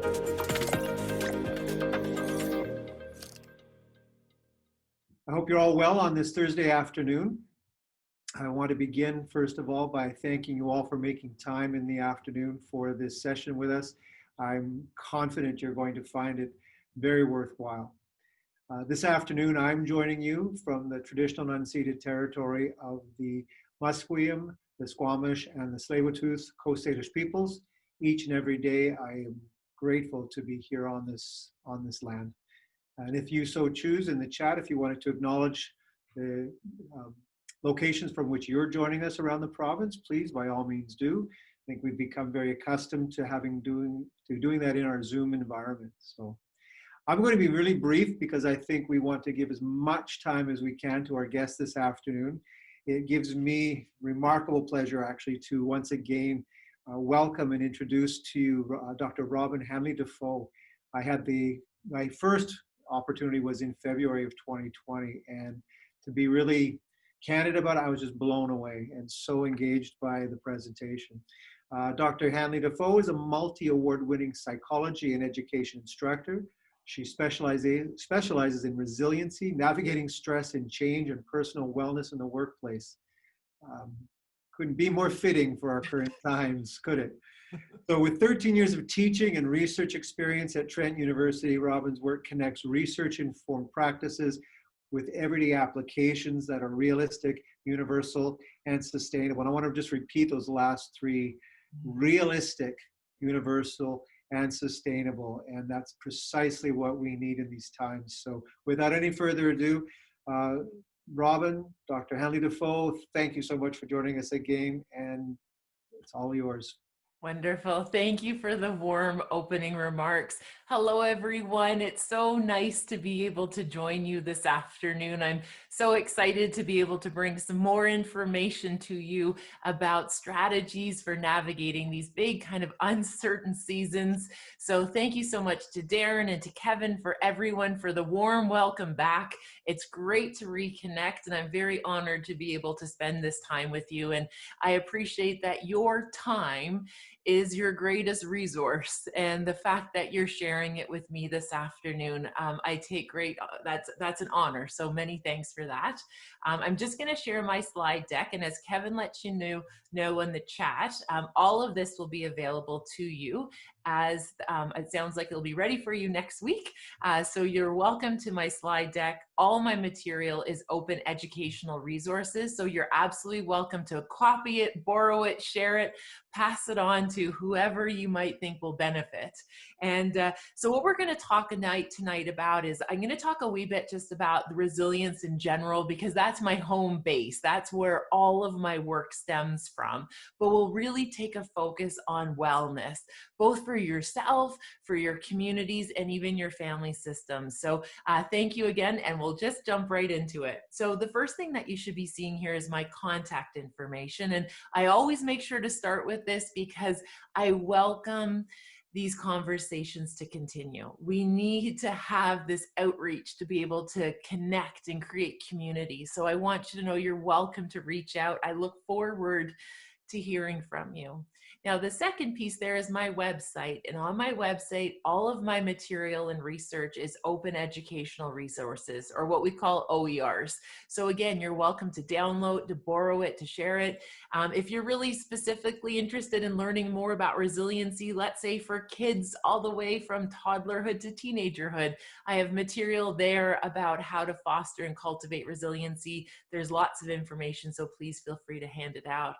I hope you're all well on this Thursday afternoon. I want to begin, first of all, by thanking you all for making time in the afternoon for this session with us. I'm confident you're going to find it very worthwhile. This afternoon, I'm joining you from the traditional and unceded territory of the Musqueam, the Squamish, and the Tsleil-Waututh Coast Salish peoples. Each and every day, I am grateful to be here on this land. And if you so choose in the chat, if you wanted to acknowledge the locations from which you're joining us around the province, please, by all means do. I think we've become very accustomed to doing that in our Zoom environment. So I'm going to be really brief because I think we want to give as much time as we can to our guests this afternoon. It gives me remarkable pleasure actually to once again welcome and introduce to you Dr. Robyne Hanley-Dafoe. My first opportunity was in February of 2020, and to be really candid about it, I was just blown away and so engaged by the presentation. Dr. Hanley-Dafoe is a multi-award winning psychology and education instructor. She specializes in resiliency, navigating stress and change, and personal wellness in the workplace. Couldn't be more fitting for our current times, could it? So with 13 years of teaching and research experience at Trent University, Robyne's work connects research-informed practices with everyday applications that are realistic, universal, and sustainable. And I want to just repeat those last three: realistic, universal, and sustainable. And that's precisely what we need in these times. So without any further ado, Robyne, Dr. Hanley-Dafoe, thank you so much for joining us again, and it's all yours. Wonderful. Thank you for the warm opening remarks. Hello, everyone. It's so nice to be able to join you this afternoon. I'm so excited to be able to bring some more information to you about strategies for navigating these big kind of uncertain seasons. So thank you so much to Darren and to Kevin, for everyone, for the warm welcome back. It's great to reconnect, and I'm very honored to be able to spend this time with you. And I appreciate that your time is your greatest resource, and the fact that you're sharing it with me this afternoon, I take great, that's an honor. So many thanks for that. I'm just going to share my slide deck, and as Kevin lets you know in the chat, all of this will be available to you as it sounds like it'll be ready for you next week. So you're welcome to my slide deck. All my material is open educational resources, so you're absolutely welcome to copy it, borrow it, share it, pass it on to whoever you might think will benefit. And so what we're going to talk tonight about is, I'm going to talk a wee bit just about the resilience in general, because that's my home base. That's where all of my work stems from. But we'll really take a focus on wellness, both for yourself, for your communities, and even your family systems. So thank you again, and we'll just jump right into it. So the first thing that you should be seeing here is my contact information. And I always make sure to start with this because I welcome these conversations to continue. We need to have this outreach to be able to connect and create community. So I want you to know you're welcome to reach out. I look forward to hearing from you. Now, the second piece there is my website. And on my website, all of my material and research is open educational resources, or what we call OERs. So again, you're welcome to download, to borrow it, to share it. If you're really specifically interested in learning more about resiliency, let's say for kids all the way from toddlerhood to teenagerhood, I have material there about how to foster and cultivate resiliency. There's lots of information, so please feel free to hand it out.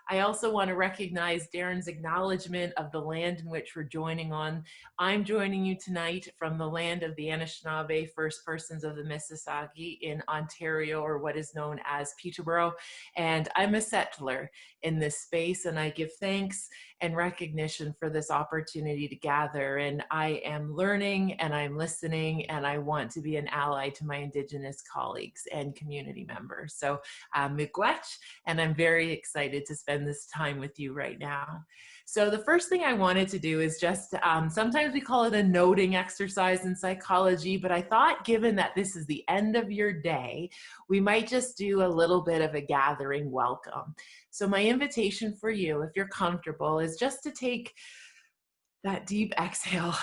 I also want to recognize Darren's acknowledgement of the land in which we're joining on. I'm joining you tonight from the land of the Anishinaabe First Persons of the Mississauga in Ontario, or what is known as Peterborough. And I'm a settler in this space, and I give thanks and recognition for this opportunity to gather. And I am learning, and I'm listening, and I want to be an ally to my Indigenous colleagues and community members. So miigwech, and I'm very excited to spend this time with you right now. So the first thing I wanted to do is just, sometimes we call it a noting exercise in psychology, but I thought, given that this is the end of your day, we might just do a little bit of a gathering welcome. So my invitation for you, if you're comfortable, is just to take that deep exhale.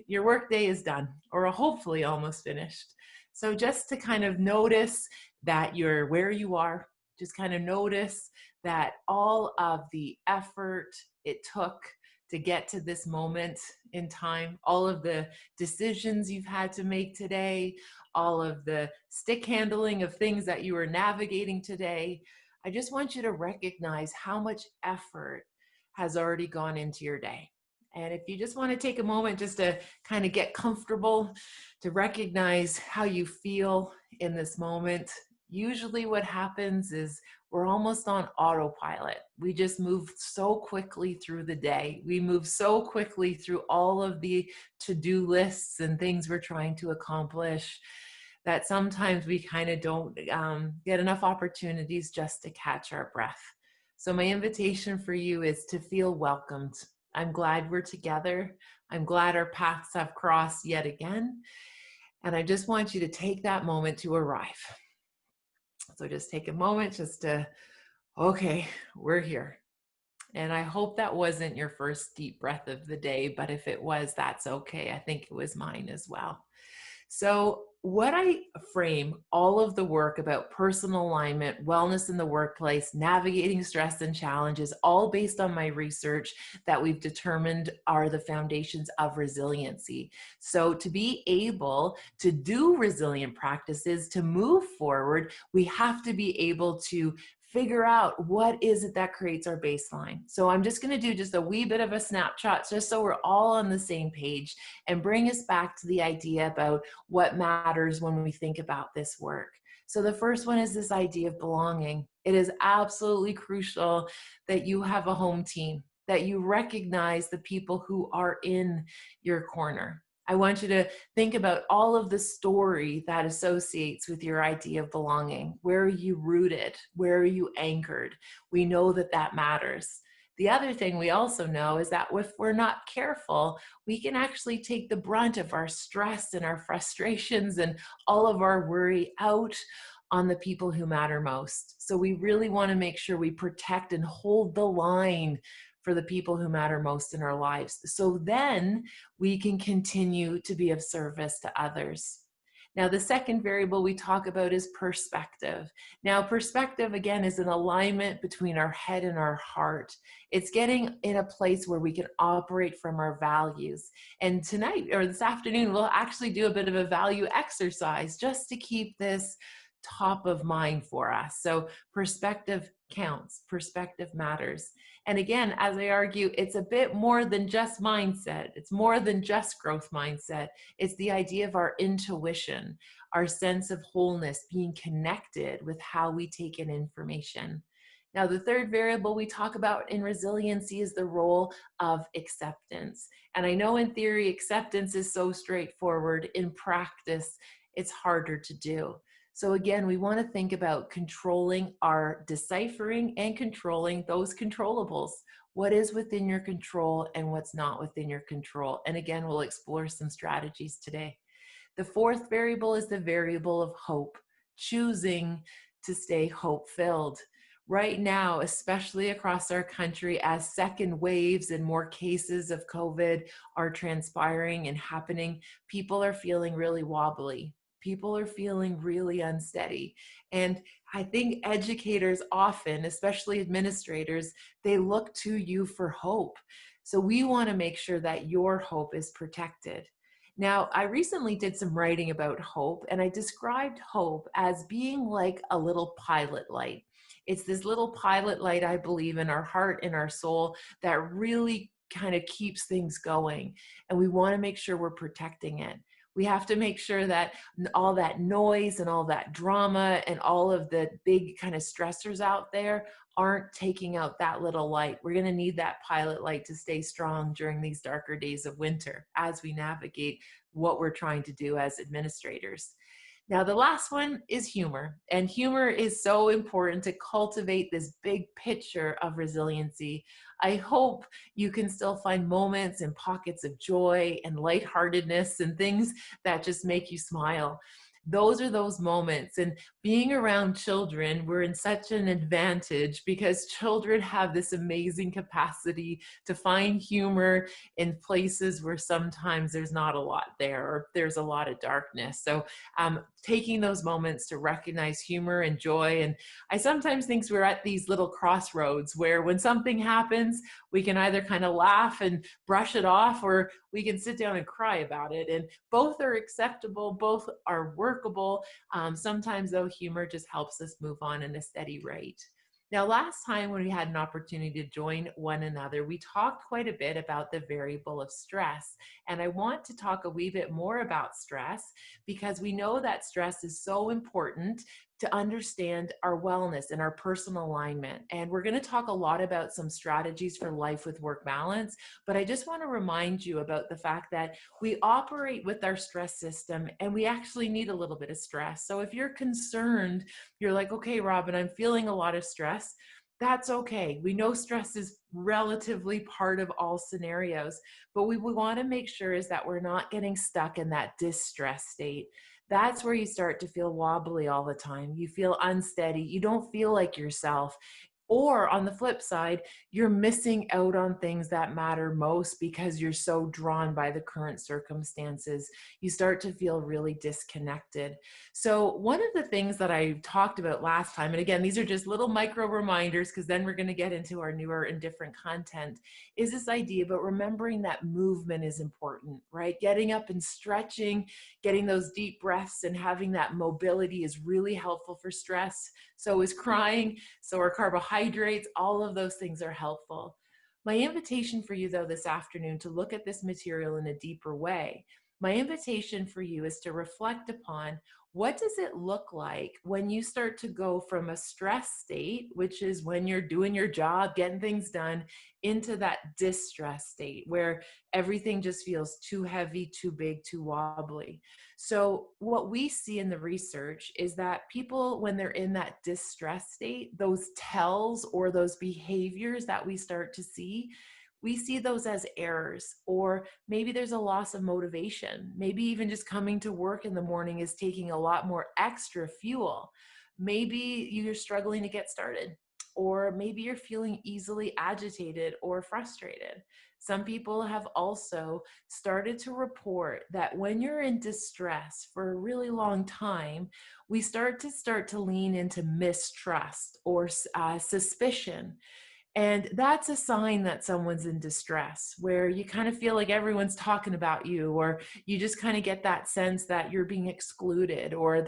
Your workday is done, or hopefully almost finished. So just to kind of notice that you're where you are, just kind of notice that all of the effort it took to get to this moment in time, all of the decisions you've had to make today, all of the stick handling of things that you were navigating today. I just want you to recognize how much effort has already gone into your day. And if you just want to take a moment just to kind of get comfortable, to recognize how you feel in this moment, usually what happens is we're almost on autopilot. We just move so quickly through the day. We move so quickly through all of the to-do lists and things we're trying to accomplish that sometimes we kind of don't get enough opportunities just to catch our breath. So my invitation for you is to feel welcomed. I'm glad we're together. I'm glad our paths have crossed yet again. And I just want you to take that moment to arrive. So just take a moment just to, okay, we're here. And I hope that wasn't your first deep breath of the day, but if it was, that's okay. I think it was mine as well. So what I frame all of the work about personal alignment, wellness in the workplace, navigating stress and challenges, all based on my research that we've determined are the foundations of resiliency. So to be able to do resilient practices, to move forward, we have to be able to figure out what is it that creates our baseline. So I'm just going to do just a wee bit of a snapshot just so we're all on the same page and bring us back to the idea about what matters when we think about this work. So the first one is this idea of belonging. It is absolutely crucial that you have a home team, that you recognize the people who are in your corner. I want you to think about all of the story that associates with your idea of belonging. Where are you rooted? Where are you anchored? We know that that matters. The other thing we also know is that if we're not careful, we can actually take the brunt of our stress and our frustrations and all of our worry out on the people who matter most. So we really want to make sure we protect and hold the line for the people who matter most in our lives. So then we can continue to be of service to others. Now, the second variable we talk about is perspective. Now, perspective, again, is an alignment between our head and our heart. It's getting in a place where we can operate from our values. And tonight, or this afternoon, we'll actually do a bit of a value exercise just to keep this top of mind for us. So perspective counts, perspective matters. And again, as I argue, it's a bit more than just mindset. It's more than just growth mindset. It's the idea of our intuition, our sense of wholeness, being connected with how we take in information. Now, the third variable we talk about in resiliency is the role of acceptance. And I know in theory, acceptance is so straightforward. In practice, it's harder to do. So again, we want to think about controlling our deciphering and controlling those controllables. What is within your control and what's not within your control? And again, we'll explore some strategies today. The fourth variable is the variable of hope, choosing to stay hope-filled. Right now, especially across our country, as second waves and more cases of COVID are transpiring and happening, people are feeling really wobbly. People are feeling really unsteady. And I think educators often, especially administrators, they look to you for hope. So we want to make sure that your hope is protected. Now, I recently did some writing about hope, and I described hope as being like a little pilot light. It's this little pilot light, I believe, in our heart, in our soul, that really kind of keeps things going. And we want to make sure we're protecting it. We have to make sure that all that noise and all that drama and all of the big kind of stressors out there aren't taking out that little light. We're going to need that pilot light to stay strong during these darker days of winter as we navigate what we're trying to do as administrators. Now, the last one is humor, and humor is so important to cultivate this big picture of resiliency. I hope you can still find moments and pockets of joy and lightheartedness and things that just make you smile. Those are those moments. And being around children, we're in such an advantage because children have this amazing capacity to find humor in places where sometimes there's not a lot there, or there's a lot of darkness. So taking those moments to recognize humor and joy. And I sometimes think we're at these little crossroads where when something happens, we can either kind of laugh and brush it off, or we can sit down and cry about it. And both are acceptable, both are workable. Sometimes though, humor just helps us move on in a steady rate. Now, last time when we had an opportunity to join one another, we talked quite a bit about the variable of stress. And I want to talk a wee bit more about stress because we know that stress is so important to understand our wellness and our personal alignment. And we're going to talk a lot about some strategies for life with work balance, but I just want to remind you about the fact that we operate with our stress system and we actually need a little bit of stress. So if you're concerned, you're like, okay, Robin, I'm feeling a lot of stress. That's okay. We know stress is relatively part of all scenarios, but we want to make sure is that we're not getting stuck in that distress state. That's where you start to feel wobbly all the time. You feel unsteady. You don't feel like yourself. Or on the flip side, you're missing out on things that matter most because you're so drawn by the current circumstances. You start to feel really disconnected. So one of the things that I talked about last time, and again, these are just little micro reminders because then we're going to get into our newer and different content, is this idea about remembering that movement is important, right? Getting up and stretching, getting those deep breaths and having that mobility is really helpful for stress. So is crying, so are carbohydrates, all of those things are helpful. My invitation for you though this afternoon to look at this material in a deeper way, my invitation for you is to reflect upon what does it look like when you start to go from a stress state, which is when you're doing your job, getting things done, into that distress state where everything just feels too heavy, too big, too wobbly. So what we see in the research is that people, when they're in that distress state, those tells or those behaviors that we start to see, we see those as errors, or maybe there's a loss of motivation. Maybe even just coming to work in the morning is taking a lot more extra fuel. Maybe you're struggling to get started, or maybe you're feeling easily agitated or frustrated. Some people have also started to report that when you're in distress for a really long time, we start to lean into mistrust or suspicion. And that's a sign that someone's in distress, where you kind of feel like everyone's talking about you, or you just kind of get that sense that you're being excluded, or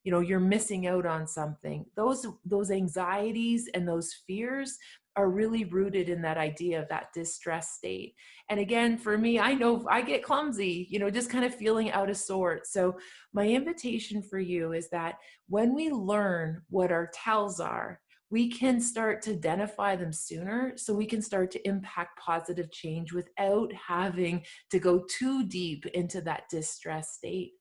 you're missing out on something. Those anxieties and those fears are really rooted in that idea of that distress state. And again, for me, I know I get clumsy, just kind of feeling out of sorts. So my invitation for you is that when we learn what our tells are, we can start to identify them sooner so we can start to impact positive change without having to go too deep into that distress state.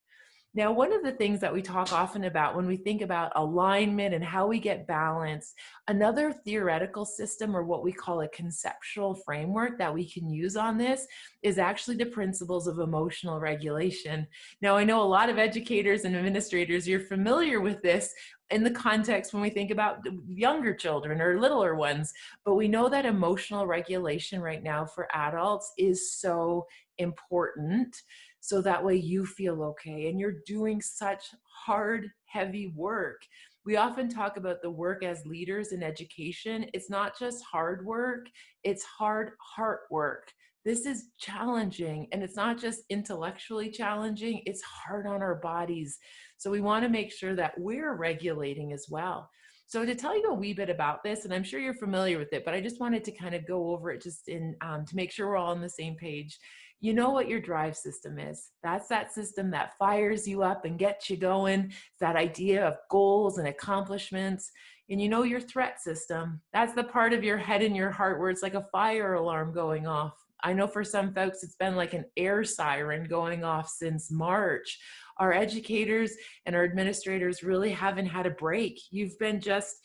Now, one of the things that we talk often about when we think about alignment and how we get balance, another theoretical system, or what we call a conceptual framework that we can use on this, is actually the principles of emotional regulation. Now, I know a lot of educators and administrators, you're familiar with this in the context when we think about younger children or littler ones, but we know that emotional regulation right now for adults is so important. So that way you feel okay and you're doing such hard, heavy work. We often talk about the work as leaders in education. It's not just hard work, it's hard heart work. This is challenging, and it's not just intellectually challenging, it's hard on our bodies. So we want to make sure that we're regulating as well. So to tell you a wee bit about this, and I'm sure you're familiar with it, but I just wanted to kind of go over it just to make sure we're all on the same page. You know what your drive system is. That's that system that fires you up and gets you going. It's that idea of goals and accomplishments. And you know your threat system. That's the part of your head and your heart where it's like a fire alarm going off. I know for some folks, it's been like an air siren going off since March. Our educators and our administrators really haven't had a break. You've been just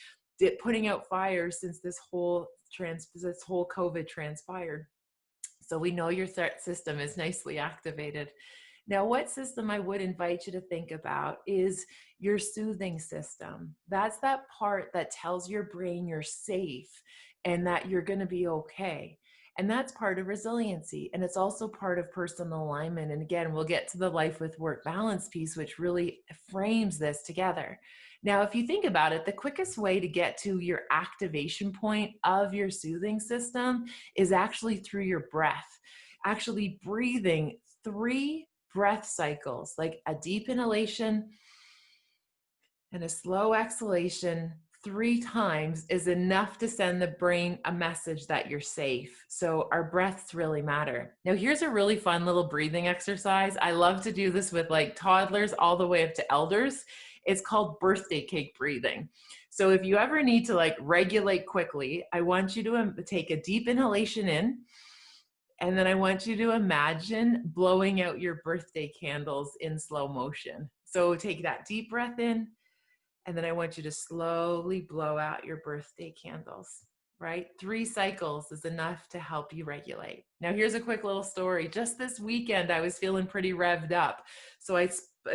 putting out fires since this whole COVID transpired. So we know your threat system is nicely activated. Now, what system I would invite you to think about is your soothing system. That's that part that tells your brain you're safe and that you're going to be okay. And that's part of resiliency. And it's also part of personal alignment. And again, we'll get to the life with work balance piece, which really frames this together. Now, if you think about it, the quickest way to get to your activation point of your soothing system is actually through your breath, actually breathing 3 breath cycles, like a deep inhalation and a slow exhalation 3 times is enough to send the brain a message that you're safe. So our breaths really matter. Now, here's a really fun little breathing exercise. I love to do this with like toddlers all the way up to elders. It's called birthday cake breathing. So if you ever need to like regulate quickly, I want you to take a deep inhalation in. And then I want you to imagine blowing out your birthday candles in slow motion. So take that deep breath in, and then I want you to slowly blow out your birthday candles, right? 3 cycles is enough to help you regulate. Now, here's a quick little story. Just this weekend, I was feeling pretty revved up. So I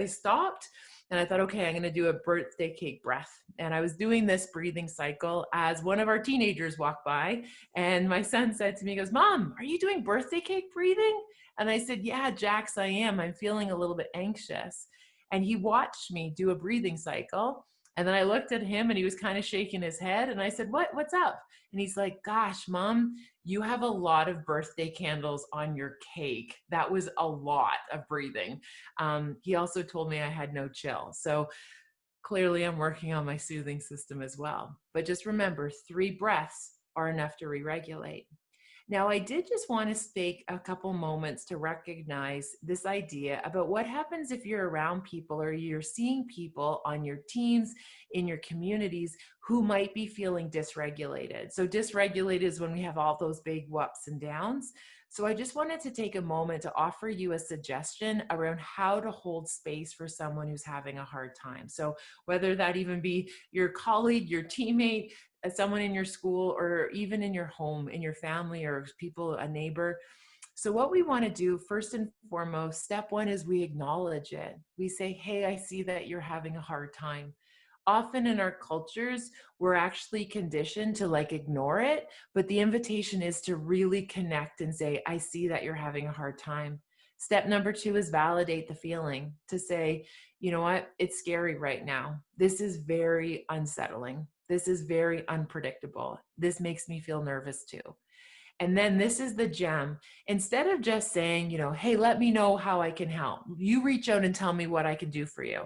stopped and I thought, okay, I'm going to do a birthday cake breath. And I was doing this breathing cycle as one of our teenagers walked by. And my son said to me, he goes, Mom, are you doing birthday cake breathing? And I said, yeah, Jax, I am. I'm feeling a little bit anxious. And he watched me do a breathing cycle. And then I looked at him and he was kind of shaking his head. And I said, what's up? And he's like, gosh, Mom, you have a lot of birthday candles on your cake. That was a lot of breathing. He also told me I had no chill. So clearly I'm working on my soothing system as well. But just remember, 3 breaths are enough to re-regulate. Now, I did just want to take a couple moments to recognize this idea about what happens if you're around people or you're seeing people on your teams, in your communities, who might be feeling dysregulated. So dysregulated is when we have all those big ups and downs. So I just wanted to take a moment to offer you a suggestion around how to hold space for someone who's having a hard time. So whether that even be your colleague, your teammate, as someone in your school, or even in your home, in your family, or people, a neighbor. So what we want to do first and foremost, step one is we acknowledge it. We say, hey, I see that you're having a hard time. Often in our cultures, we're actually conditioned to like ignore it, but the invitation is to really connect and say, I see that you're having a hard time. Step number 2 is validate the feeling, to say, you know what, it's scary right now. This is very unsettling. This is very unpredictable. This makes me feel nervous too. And then this is the gem. Instead of just saying, hey, let me know how I can help, you reach out and tell me what I can do for you.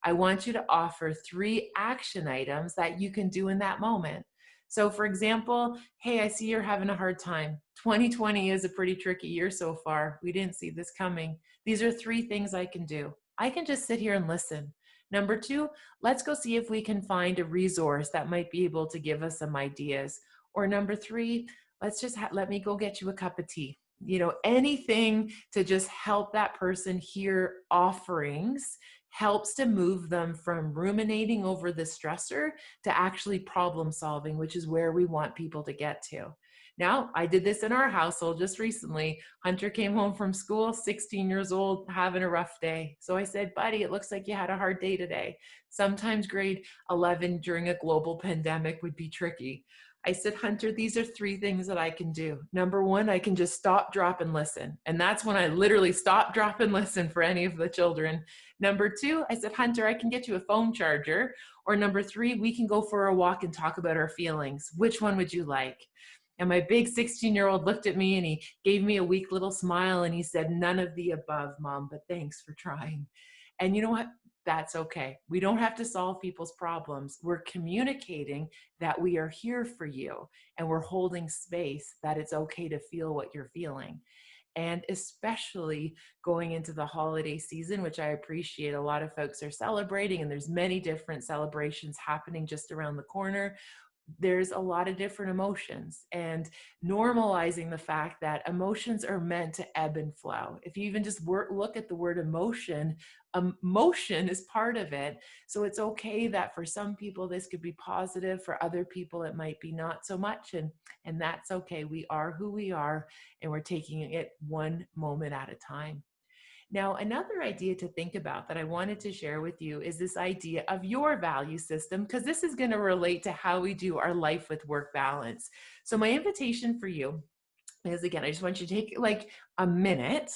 I want you to offer 3 action items that you can do in that moment. So for example, hey, I see you're having a hard time. 2020 is a pretty tricky year so far. We didn't see this coming. These are 3 things I can do. I can just sit here and listen. Number 2, let's go see if we can find a resource that might be able to give us some ideas. Or number 3, let's just let me go get you a cup of tea. Anything to just help that person hear offerings helps to move them from ruminating over the stressor to actually problem solving, which is where we want people to get to. Now, I did this in our household just recently. Hunter came home from school, 16 years old, having a rough day. So I said, buddy, it looks like you had a hard day today. Sometimes grade 11 during a global pandemic would be tricky. I said, Hunter, these are 3 things that I can do. Number 1, I can just stop, drop, and listen. And that's when I literally stop, drop, and listen for any of the children. Number 2, I said, Hunter, I can get you a phone charger. Or number 3, we can go for a walk and talk about our feelings. Which one would you like? And my big 16-year-old looked at me and he gave me a weak little smile and he said, none of the above, Mom, but thanks for trying. And you know what? That's okay. We don't have to solve people's problems. We're communicating that we are here for you and we're holding space, that it's okay to feel what you're feeling. And especially going into the holiday season, which I appreciate a lot of folks are celebrating, and there's many different celebrations happening just around the corner. There's a lot of different emotions, and normalizing the fact that emotions are meant to ebb and flow. If you even just look at the word emotion, emotion is part of it. So it's okay that for some people this could be positive, for other people it might be not so much, and that's okay. We are who we are, and we're taking it one moment at a time. Now, another idea to think about that I wanted to share with you is this idea of your value system, because this is going to relate to how we do our life with work balance. So my invitation for you is, again, I just want you to take like a minute,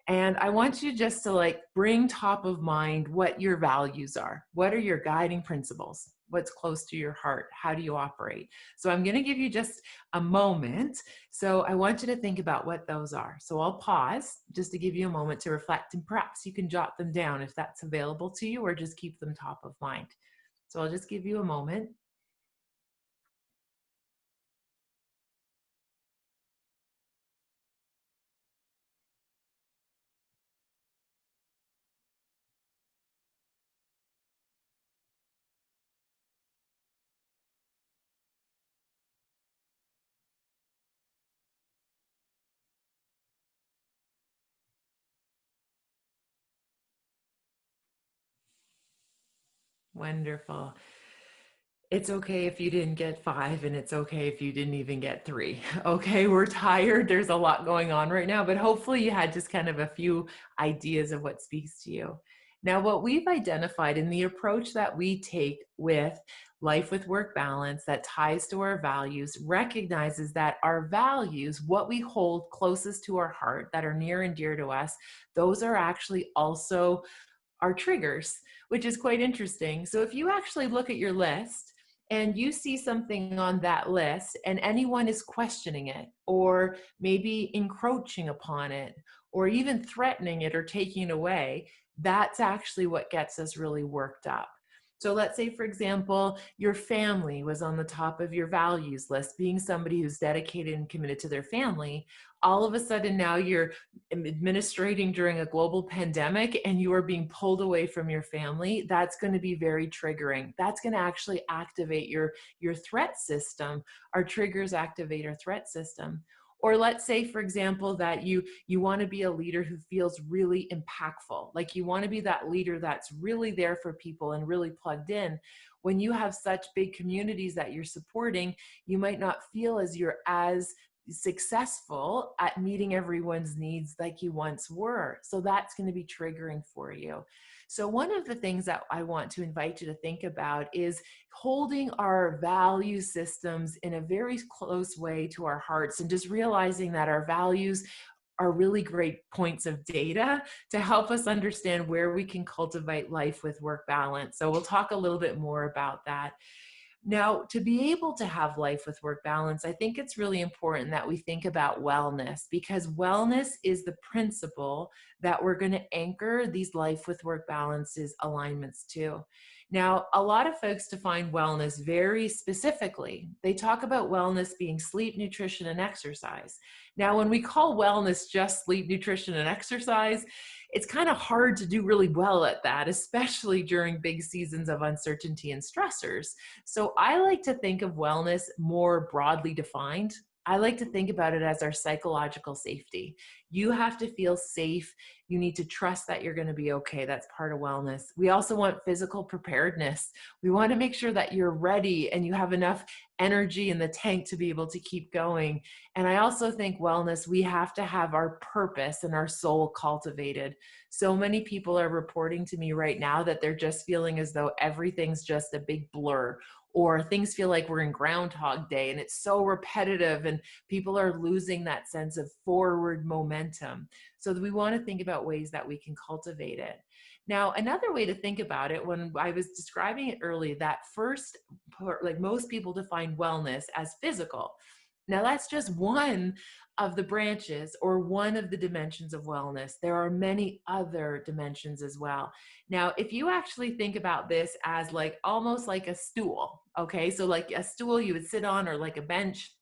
and I want you just to like bring top of mind what your values are. What are your guiding principles? What's close to your heart? How do you operate? So I'm going to give you just a moment. So I want you to think about what those are. So I'll pause just to give you a moment to reflect, and perhaps you can jot them down if that's available to you, or just keep them top of mind. So I'll just give you a moment. Wonderful. It's okay if you didn't get 5, and it's okay if you didn't even get 3. Okay, we're tired. There's a lot going on right now, but hopefully you had just kind of a few ideas of what speaks to you. Now, what we've identified in the approach that we take with life with work balance that ties to our values recognizes that our values, what we hold closest to our heart that are near and dear to us, those are actually also our triggers, which is quite interesting. So if you actually look at your list and you see something on that list and anyone is questioning it, or maybe encroaching upon it, or even threatening it or taking it away, that's actually what gets us really worked up. So let's say, for example, your family was on the top of your values list, being somebody who's dedicated and committed to their family. All of a sudden now you're administrating during a global pandemic and you are being pulled away from your family. That's going to be very triggering. That's going to actually activate your threat system. Our triggers activate our threat system. Or let's say, for example, that you want to be a leader who feels really impactful. Like you want to be that leader that's really there for people and really plugged in. When you have such big communities that you're supporting, you might not feel as you're as successful at meeting everyone's needs like you once were. So that's going to be triggering for you. So one of the things that I want to invite you to think about is holding our value systems in a very close way to our hearts, and just realizing that our values are really great points of data to help us understand where we can cultivate life with work balance. So we'll talk a little bit more about that. Now, to be able to have life with work balance, I think it's really important that we think about wellness, because wellness is the principle that we're going to anchor these life with work balances alignments to. Now, a lot of folks define wellness very specifically. They talk about wellness being sleep, nutrition, and exercise. Now, when we call wellness just sleep, nutrition, and exercise, it's kind of hard to do really well at that, especially during big seasons of uncertainty and stressors. So I like to think of wellness more broadly defined. I like to think about it as our psychological safety. You have to feel safe. You need to trust that you're going to be okay. That's part of wellness. We also want physical preparedness. We want to make sure that you're ready and you have enough energy in the tank to be able to keep going. And I also think wellness, we have to have our purpose and our soul cultivated. So many people are reporting to me right now that they're just feeling as though everything's just a big blur, or things feel like we're in Groundhog Day and it's so repetitive and people are losing that sense of forward momentum. So we want to think about ways that we can cultivate it. Now, another way to think about it, when I was describing it earlier, that first part, like most people define wellness as physical. Now, that's just one of the branches or one of the dimensions of wellness. There are many other dimensions as well. Now, if you actually think about this as like almost like a stool, okay, so like a stool you would sit on, or like a bench,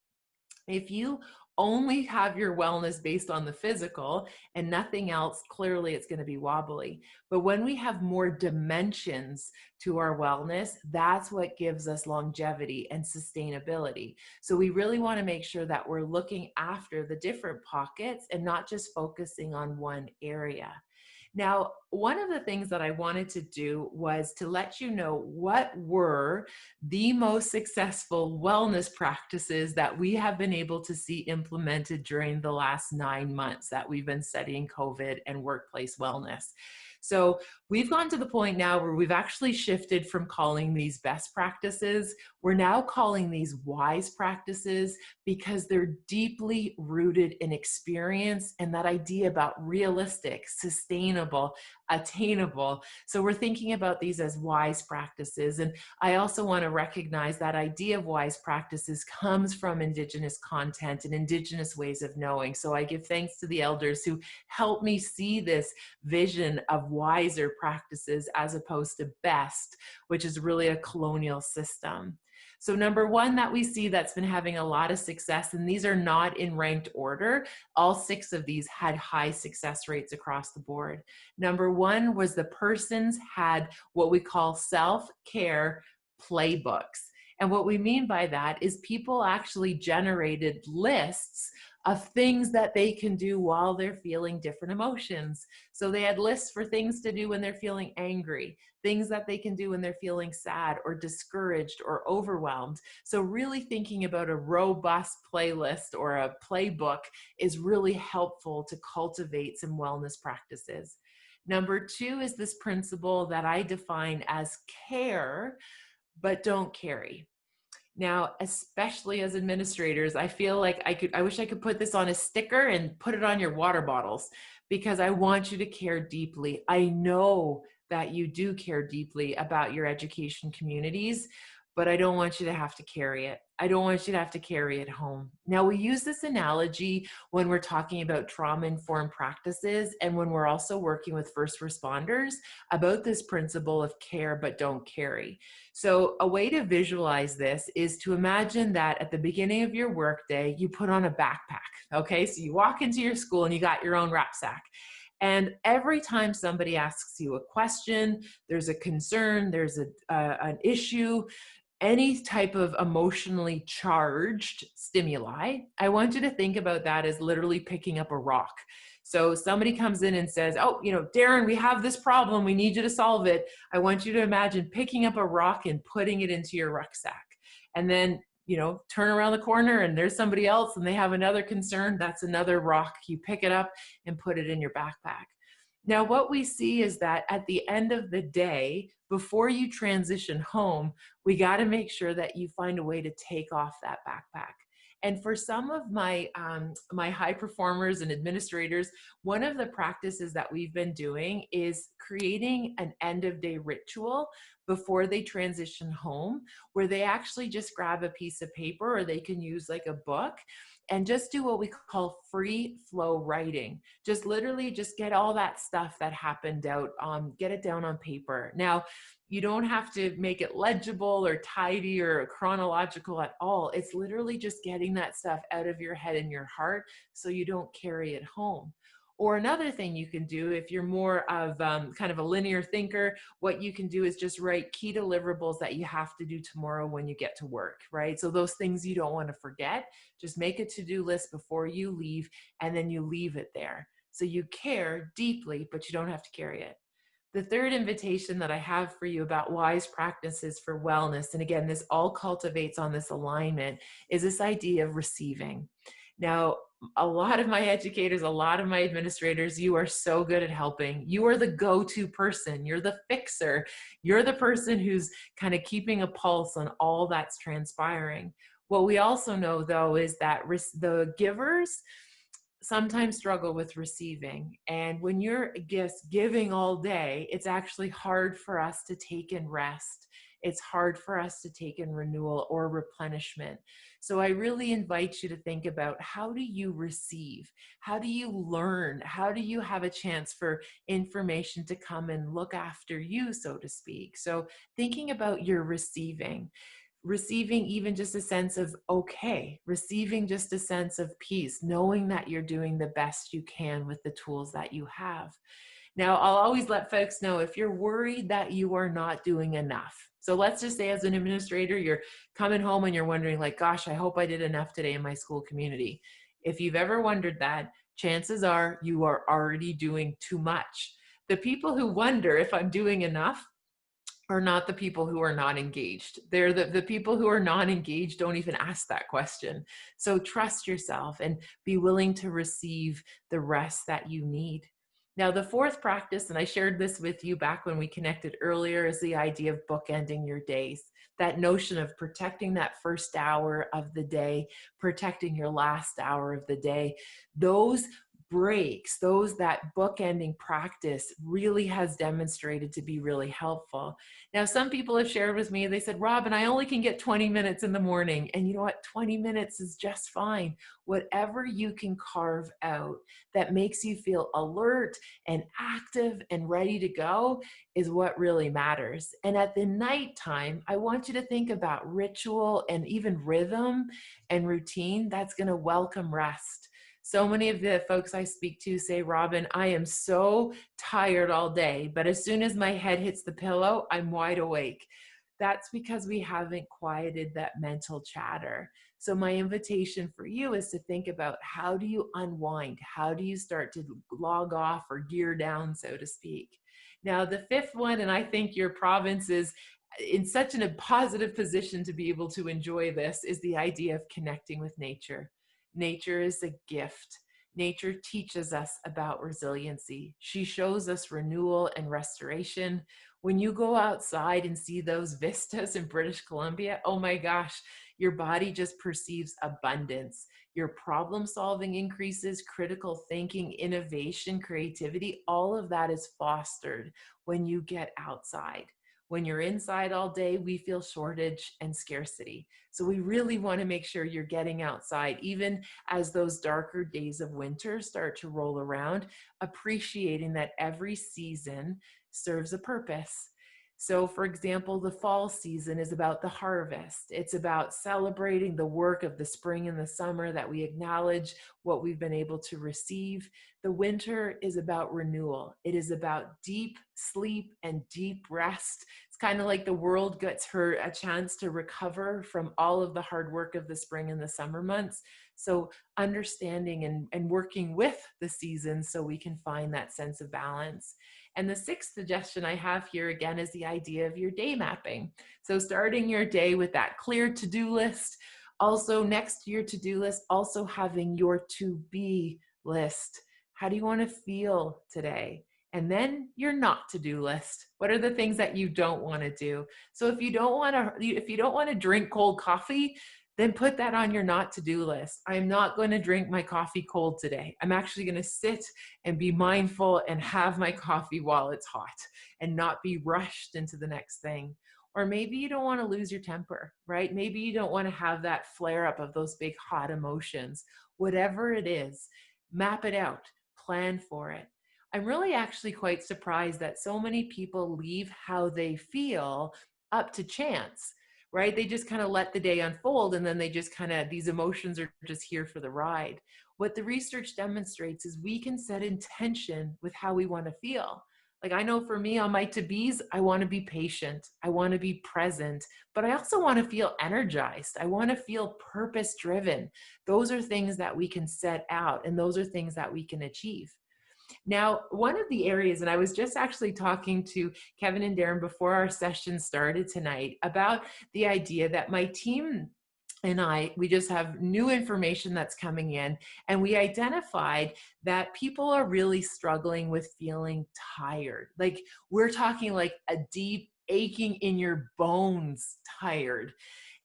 if you only have your wellness based on the physical and nothing else, clearly it's going to be wobbly. But when we have more dimensions to our wellness, that's what gives us longevity and sustainability. So we really want to make sure that we're looking after the different pockets and not just focusing on one area. Now, one of the things that I wanted to do was to let you know what were the most successful wellness practices that we have been able to see implemented during the last 9 months that we've been studying COVID and workplace wellness. So we've gotten to the point now where we've actually shifted from calling these best practices. We're now calling these wise practices because they're deeply rooted in experience and that idea about realistic, sustainable, attainable. So we're thinking about these as wise practices. And I also want to recognize that idea of wise practices comes from Indigenous content and Indigenous ways of knowing. So I give thanks to the elders who helped me see this vision of wiser practices as opposed to best, which is really a colonial system. So number one that we see that's been having a lot of success, and these are not in ranked order, all 6 of these had high success rates across the board. Number one was the persons had what we call self-care playbooks. And what we mean by that is people actually generated lists of things that they can do while they're feeling different emotions. So they had lists for things to do when they're feeling angry, things that they can do when they're feeling sad or discouraged or overwhelmed. So really thinking about a robust playlist or a playbook is really helpful to cultivate some wellness practices. Number 2 is this principle that I define as care, but don't carry. Now, especially as administrators, I feel like I wish I could put this on a sticker and put it on your water bottles because I want you to care deeply. I know that you do care deeply about your education communities, but I don't want you to have to carry it. I don't want you to have to carry it home. Now, we use this analogy when we're talking about trauma-informed practices and when we're also working with first responders about this principle of care but don't carry. So a way to visualize this is to imagine that at the beginning of your workday, you put on a backpack, okay? So you walk into your school and you got your own rucksack. And every time somebody asks you a question, there's a concern, there's an issue, any type of emotionally charged stimuli, I want you to think about that as literally picking up a rock. So somebody comes in and says, oh, Darren, we have this problem. We need you to solve it. I want you to imagine picking up a rock and putting it into your rucksack. And then, turn around the corner and there's somebody else and they have another concern. That's another rock. You pick it up and put it in your backpack. Now, what we see is that at the end of the day, before you transition home, we got to make sure that you find a way to take off that backpack. And for some of my high performers and administrators, one of the practices that we've been doing is creating an end of day ritual before they transition home, where they actually just grab a piece of paper or they can use like a book and just do what we call free flow writing. Just literally just get all that stuff that happened out, get it down on paper. Now, you don't have to make it legible or tidy or chronological at all. It's literally just getting that stuff out of your head and your heart so you don't carry it home. Or another thing you can do, if you're more of kind of a linear thinker, what you can do is just write key deliverables that you have to do tomorrow when you get to work, right? So those things you don't want to forget, just make a to-do list before you leave, and then you leave it there. So you care deeply, but you don't have to carry it. The third invitation that I have for you about wise practices for wellness, and again, this all cultivates on this alignment, is this idea of receiving. Now, a lot of my educators, a lot of my administrators, you are so good at helping. You are the go-to person. You're the fixer. You're the person who's kind of keeping a pulse on all that's transpiring. What we also know, though, is that the givers sometimes struggle with receiving. And when you're just giving all day, it's actually hard for us to take in rest. It's hard for us to take in renewal or replenishment. So I really invite you to think about, how do you receive? How do you learn? How do you have a chance for information to come and look after you, so to speak? So thinking about your receiving even just a sense of okay, receiving just a sense of peace, knowing that you're doing the best you can with the tools that you have. Now, I'll always let folks know if you're worried that you are not doing enough. So let's just say as an administrator, you're coming home and you're wondering like, gosh, I hope I did enough today in my school community. If you've ever wondered that, chances are you are already doing too much. The people who wonder if I'm doing enough are not the people who are not engaged. They're the people who are not engaged don't even ask that question. So trust yourself and be willing to receive the rest that you need. Now, the fourth practice, and I shared this with you back when we connected earlier, is the idea of bookending your days. That notion of protecting that first hour of the day, protecting your last hour of the day. Those breaks, that bookending practice really has demonstrated to be really helpful. Now, some people have shared with me, they said, Robyne, I only can get 20 minutes in the morning. And you know what? 20 minutes is just fine. Whatever you can carve out that makes you feel alert and active and ready to go is what really matters. And at the nighttime, I want you to think about ritual and even rhythm and routine that's going to welcome rest. So many of the folks I speak to say, Robyne, I am so tired all day, but as soon as my head hits the pillow, I'm wide awake. That's because we haven't quieted that mental chatter. So my invitation for you is to think about, how do you unwind? How do you start to log off or gear down, so to speak? Now, the fifth one, and I think your province is in such a positive position to be able to enjoy this, is the idea of connecting with nature. Nature is a gift. Nature teaches us about resiliency. She shows us renewal and restoration. When you go outside and see those vistas in British Columbia, oh my gosh, your body just perceives abundance. Your problem solving increases, critical thinking, innovation, creativity, all of that is fostered when you get outside. When you're inside all day, we feel shortage and scarcity. So we really want to make sure you're getting outside, even as those darker days of winter start to roll around, appreciating that every season serves a purpose. So, for example, the fall season is about the harvest. It's about celebrating the work of the spring and the summer, that we acknowledge what we've been able to receive. The winter is about renewal. It is about deep sleep and deep rest. It's kind of like the world gets a chance to recover from all of the hard work of the spring and the summer months. So understanding and working with the seasons so we can find that sense of balance. And the sixth suggestion I have here again is the idea of your day mapping. So starting your day with that clear to-do list. Also next to your to-do list, also having your to-be list. How do you want to feel today? And then your not to-do list. What are the things that you don't want to do? So if you don't want to drink cold coffee, then put that on your not to-do list. I'm not going to drink my coffee cold today. I'm actually going to sit and be mindful and have my coffee while it's hot and not be rushed into the next thing. Or maybe you don't want to lose your temper, right? Maybe you don't want to have that flare up of those big hot emotions. Whatever it is, map it out, plan for it. I'm really actually quite surprised that so many people leave how they feel up to chance, right? They just kind of let the day unfold, and then they just these emotions are just here for the ride. What the research demonstrates is we can set intention with how we want to feel. Like, I know for me on my to-bes, I want to be patient. I want to be present, but I also want to feel energized. I want to feel purpose-driven. Those are things that we can set out, and those are things that we can achieve. Now, one of the areas, and I was just actually talking to Kevin and Darren before our session started tonight about the idea that my team and we just have new information that's coming in, and we identified that people are really struggling with feeling tired. Like, we're talking like a deep aching in your bones tired.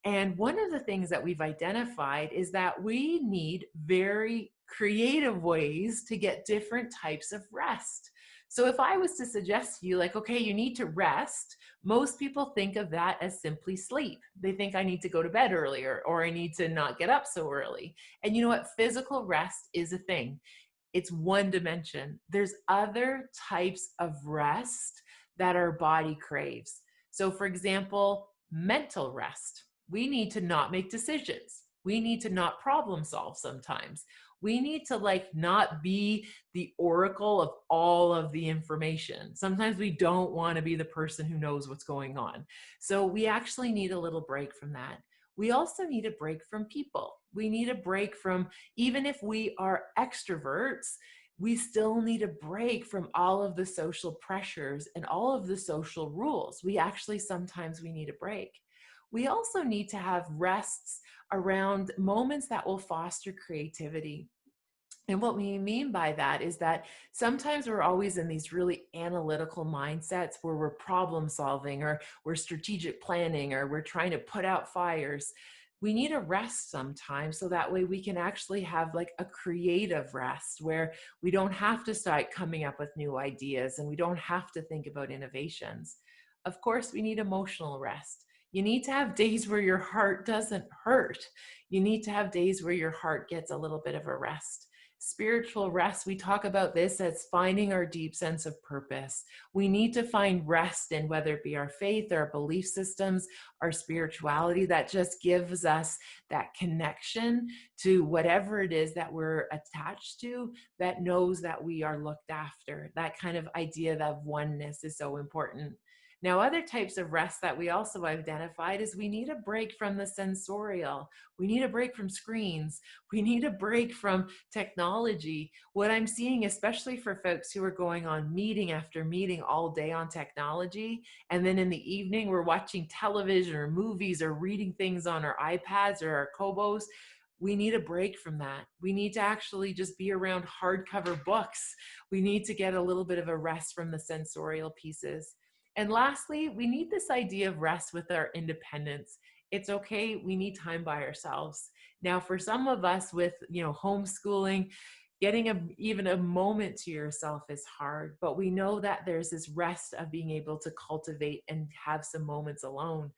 And one of the things that we've identified is that we need very creative ways to get different types of rest. So if I was to suggest to you, like, okay, you need to rest, most people think of that as simply sleep. They think I need to go to bed earlier, or I need to not get up so early. And you know what? Physical rest is a thing. It's one dimension. There's other types of rest that our body craves. So for example, mental rest. We need to not make decisions. We need to not problem solve sometimes. We need to not be the oracle of all of the information. Sometimes we don't want to be the person who knows what's going on. So we actually need a little break from that. We also need a break from people. We need a break from, even if we are extroverts, we still need a break from all of the social pressures and all of the social rules. Sometimes we need a break. We also need to have rests around moments that will foster creativity. And what we mean by that is that sometimes we're always in these really analytical mindsets where we're problem solving, or we're strategic planning, or we're trying to put out fires. We need a rest sometimes, so that way we can actually have like a creative rest where we don't have to start coming up with new ideas and we don't have to think about innovations. Of course, we need emotional rest. You need to have days where your heart doesn't hurt. You need to have days where your heart gets a little bit of a rest. Spiritual rest, we talk about this as finding our deep sense of purpose. We need to find rest in whether it be our faith, our belief systems, our spirituality, that just gives us that connection to whatever it is that we're attached to, that knows that we are looked after. That kind of idea of oneness is so important. Now, other types of rest that we also identified is we need a break from the sensorial. We need a break from screens. We need a break from technology. What I'm seeing, especially for folks who are going on meeting after meeting all day on technology, and then in the evening we're watching television or movies or reading things on our iPads or our Kobos, we need a break from that. We need to actually just be around hardcover books. We need to get a little bit of a rest from the sensorial pieces. And lastly, we need this idea of rest with our independence. It's okay, we need time by ourselves. Now, for some of us with, homeschooling, getting even a moment to yourself is hard, but we know that there's this rest of being able to cultivate and have some moments alone.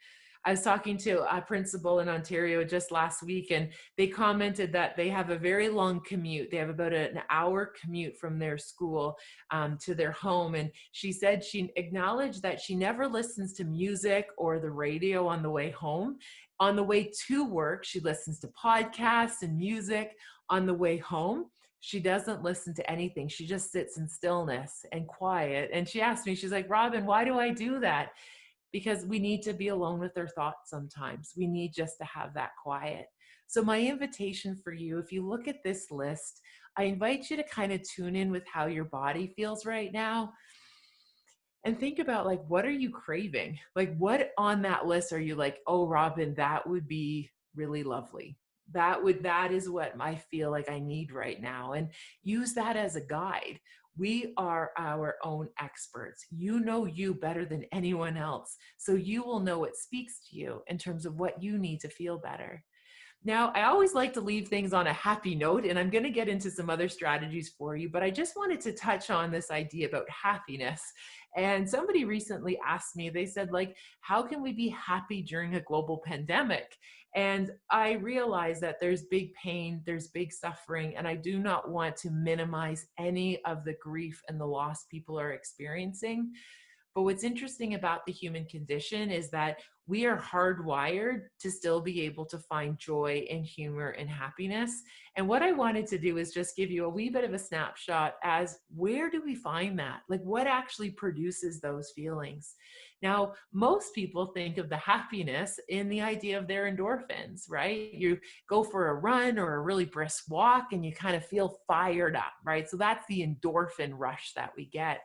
I was talking to a principal in Ontario just last week, and they commented that they have a very long commute. They have about an hour commute from their school to their home. And she said she acknowledged that she never listens to music or the radio on the way home. On the way to work, she listens to podcasts and music. On the way home, she doesn't listen to anything. She just sits in stillness and quiet. And she asked me, she's like, Robyne, why do I do that? Because we need to be alone with our thoughts sometimes. We need just to have that quiet. So my invitation for you, if you look at this list, I invite you to kind of tune in with how your body feels right now and think about, like, what are you craving? Like, what on that list are you like, oh, Robyne, that would be really lovely. That is what I feel like I need right now. And use that as a guide. We are our own experts. You know you better than anyone else. So you will know what speaks to you in terms of what you need to feel better. Now, I always like to leave things on a happy note, and I'm going to get into some other strategies for you, but I just wanted to touch on this idea about happiness. And somebody recently asked me, they said, like, how can we be happy during a global pandemic? And I realize that there's big pain, there's big suffering, and I do not want to minimize any of the grief and the loss people are experiencing. But what's interesting about the human condition is that we are hardwired to still be able to find joy and humor and happiness. And what I wanted to do is just give you a wee bit of a snapshot as where do we find that? Like, what actually produces those feelings? Now, most people think of the happiness in the idea of their endorphins, right? You go for a run or a really brisk walk and you kind of feel fired up, right? So that's the endorphin rush that we get.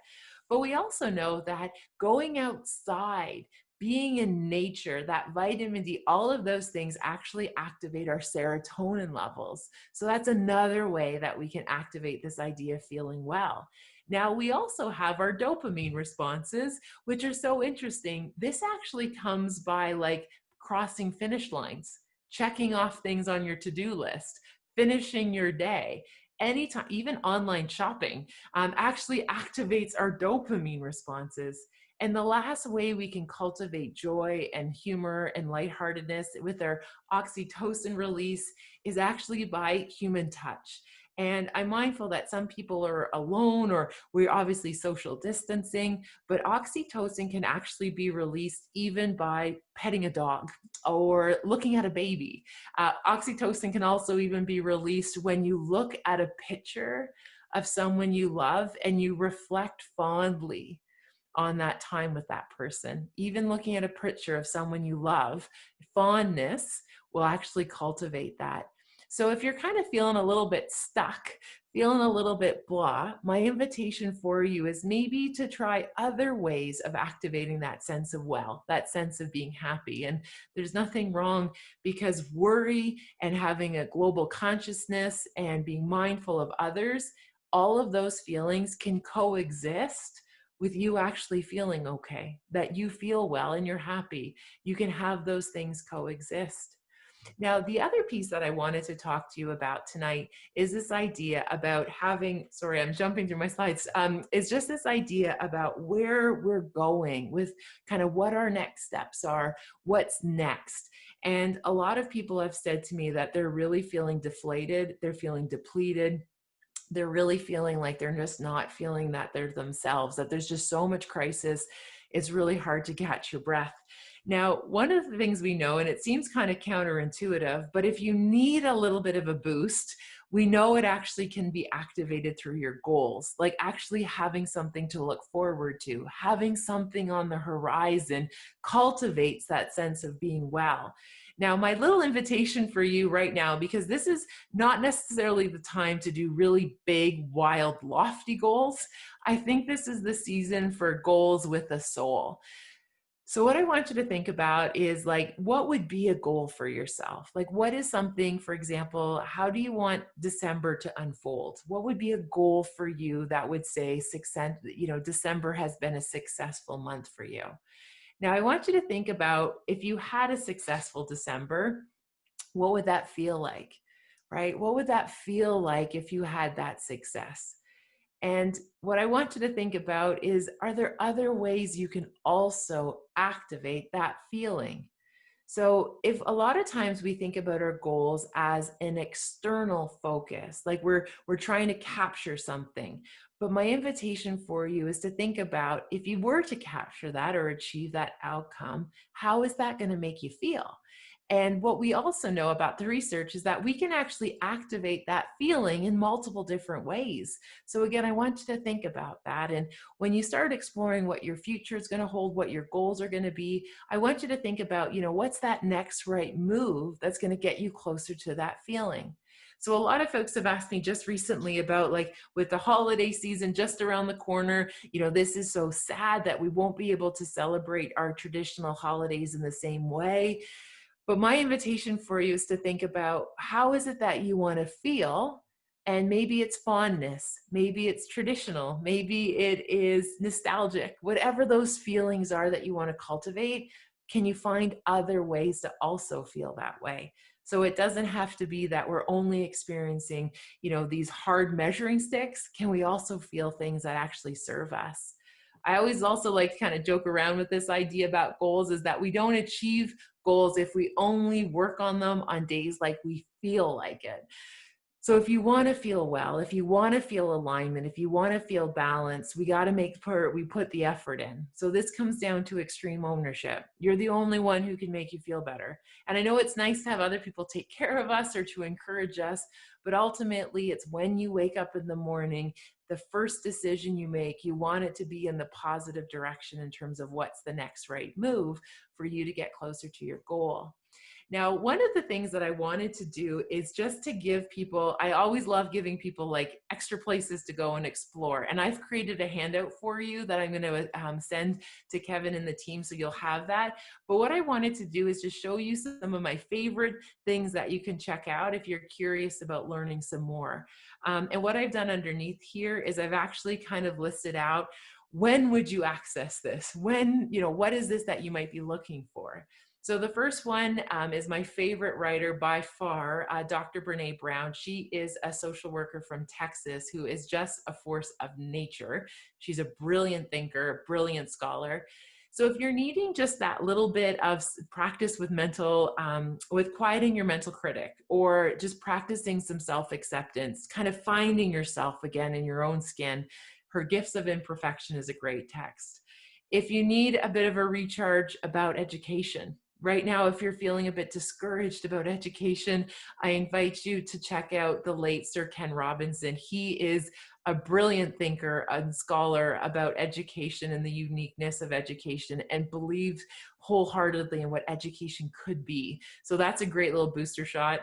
But we also know that going outside, being in nature, that vitamin D, all of those things actually activate our serotonin levels. So that's another way that we can activate this idea of feeling well. Now, we also have our dopamine responses, which are so interesting. This actually comes by like crossing finish lines, checking off things on your to-do list, finishing your day. Anytime, even online shopping, actually activates our dopamine responses. And the last way we can cultivate joy and humor and lightheartedness with our oxytocin release is actually by human touch. And I'm mindful that some people are alone or we're obviously social distancing, but oxytocin can actually be released even by petting a dog or looking at a baby. Oxytocin can also even be released when you look at a picture of someone you love and you reflect fondly on that time with that person. Even looking at a picture of someone you love, fondness will actually cultivate that. So if you're kind of feeling a little bit stuck, feeling a little bit blah, my invitation for you is maybe to try other ways of activating that sense of well, that sense of being happy. And there's nothing wrong, because worry and having a global consciousness and being mindful of others, all of those feelings can coexist with you actually feeling okay, that you feel well and you're happy. You can have those things coexist. Now, the other piece that I wanted to talk to you about tonight is this idea about having, sorry, I'm jumping through my slides, is just this idea about where we're going with kind of what our next steps are, what's next. And a lot of people have said to me that they're really feeling deflated, they're feeling depleted, they're really feeling like they're just not feeling that they're themselves, that there's just so much crisis. It's really hard to catch your breath. Now, one of the things we know, and it seems kind of counterintuitive, but if you need a little bit of a boost, we know it actually can be activated through your goals, like actually having something to look forward to, having something on the horizon cultivates that sense of being well. Now, my little invitation for you right now, because this is not necessarily the time to do really big, wild, lofty goals. I think this is the season for goals with a soul. So what I want you to think about is like, what would be a goal for yourself? Like, what is something, for example, how do you want December to unfold? What would be a goal for you that would say success, December has been a successful month for you? Now, I want you to think about, if you had a successful December, what would that feel like, right? What would that feel like if you had that success? And what I want you to think about is, are there other ways you can also activate that feeling? So if a lot of times we think about our goals as an external focus, like we're trying to capture something. But my invitation for you is to think about, if you were to capture that or achieve that outcome, how is that going to make you feel? And what we also know about the research is that we can actually activate that feeling in multiple different ways. So again, I want you to think about that. And when you start exploring what your future is going to hold, what your goals are going to be, I want you to think about, what's that next right move that's going to get you closer to that feeling. So a lot of folks have asked me just recently about, like, with the holiday season just around the corner, this is so sad that we won't be able to celebrate our traditional holidays in the same way. But my invitation for you is to think about, how is it that you want to feel? And maybe it's fondness, maybe it's traditional, maybe it is nostalgic, whatever those feelings are that you want to cultivate. Can you find other ways to also feel that way? So it doesn't have to be that we're only experiencing, these hard measuring sticks. Can we also feel things that actually serve us? I always also like to kind of joke around with this idea about goals, is that we don't achieve goals if we only work on them on days like we feel like it. So if you want to feel well, if you want to feel alignment, if you want to feel balance, we got to we put the effort in. So this comes down to extreme ownership. You're the only one who can make you feel better. And I know it's nice to have other people take care of us or to encourage us, but ultimately it's when you wake up in the morning, the first decision you make, you want it to be in the positive direction in terms of what's the next right move for you to get closer to your goal. Now, one of the things that I wanted to do is just to give people, I always love giving people like extra places to go and explore. And I've created a handout for you that I'm going to send to Kevin and the team, so you'll have that. But what I wanted to do is just show you some of my favorite things that you can check out if you're curious about learning some more. And what I've done underneath here is I've actually kind of listed out, when would you access this? When, what is this that you might be looking for? So the first one is my favorite writer by far, Dr. Brene Brown. She is a social worker from Texas who is just a force of nature. She's a brilliant thinker, brilliant scholar. So if you're needing just that little bit of practice with with quieting your mental critic, or just practicing some self-acceptance, kind of finding yourself again in your own skin, Her Gifts of Imperfection is a great text. If you need a bit of a recharge about education, right now, if you're feeling a bit discouraged about education, I invite you to check out the late Sir Ken Robinson. He is a brilliant thinker and scholar about education and the uniqueness of education, and believes wholeheartedly in what education could be. So that's a great little booster shot.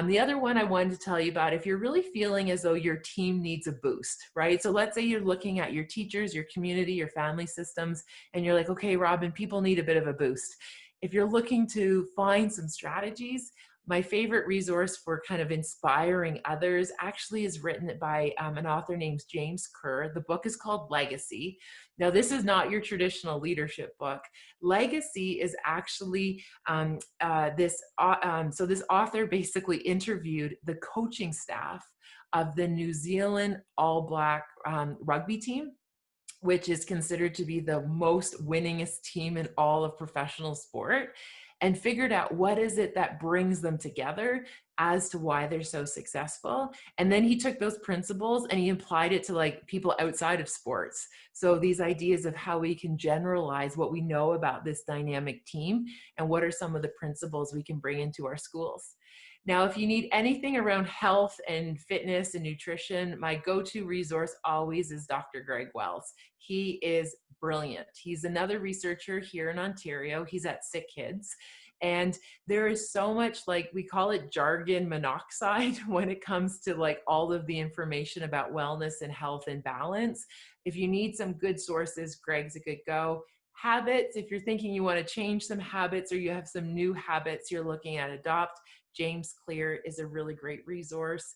The other one I wanted to tell you about, if you're really feeling as though your team needs a boost, right? So let's say you're looking at your teachers, your community, your family systems, and you're like, okay, Robyne, people need a bit of a boost. If you're looking to find some strategies, my favorite resource for kind of inspiring others actually is written by an author named James Kerr. The book is called Legacy. Now, this is not your traditional leadership book. Legacy is actually so this author basically interviewed the coaching staff of the New Zealand All Black rugby team, which is considered to be the most winningest team in all of professional sport, and figured out what is it that brings them together as to why they're so successful. And then he took those principles and he applied it to like people outside of sports. So these ideas of how we can generalize what we know about this dynamic team and what are some of the principles we can bring into our schools. Now, if you need anything around health and fitness and nutrition, my go-to resource always is Dr. Greg Wells. He is brilliant. He's another researcher here in Ontario. He's at Sick Kids. And there is so much, like, we call it jargon monoxide when it comes to like all of the information about wellness and health and balance. If you need some good sources, Greg's a good go. Habits, if you're thinking you want to change some habits or you have some new habits you're looking at adopt, James Clear is a really great resource.